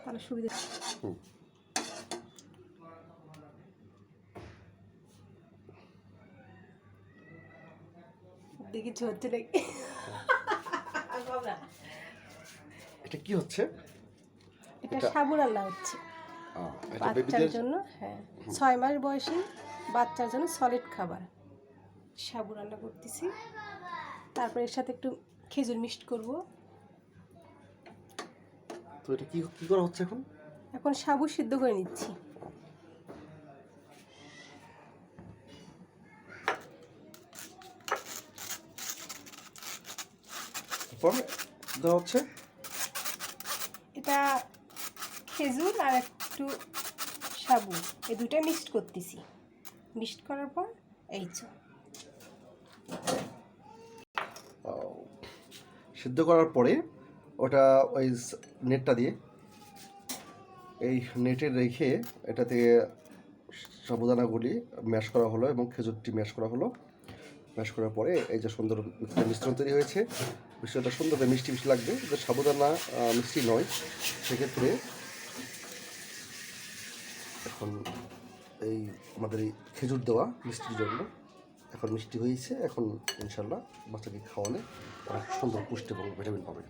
তাহলে সুবিধা। দেখি হচ্ছে নাকি। এটা কি হচ্ছে? এটা সাবু রান্না হচ্ছে এটা বাচ্চার বেবিদের জন্য। হ্যাঁ, 6 মাস বয়সী বাচ্চার জন্য সলিড খাবার সাবু রান্না করতেছি। তারপর এর সাথে একটু খেজুর মিক্সড করব। তো এটা কি কি করা হচ্ছে এখন? এখন সাবু সিদ্ধ করে নিচ্ছি। পরে দেওয়া হচ্ছে এটা খেজুর আর একটু সাবু, এই দুটোই মিক্সড করতেছি। মিক্সড করার পর এই সিদ্ধ করার পরে ওটা ওই নেটটা দিয়ে এই নেটে রেখে এটাতে সাবুদানাগুলি ম্যাশ করা হলো এবং খেজুরটি ম্যাশ করা হলো। ম্যাশ করার পরে এই যে সুন্দর মিশ্রণ তৈরি হয়েছে, মিশ্রণটা সুন্দর মিষ্টি মিষ্টি লাগবে। যে সাবুদানা মিষ্টি নয়, সেক্ষেত্রে এখন এই আমাদের এই খেজুর দেওয়া মিষ্টির জন্য এখন মিষ্টি হয়েছে। এখন ইনশাল্লাহ বাচ্চাকে খাওয়ালে অনেক সুন্দর পুষ্টি এবং ভিটামিন পাবে।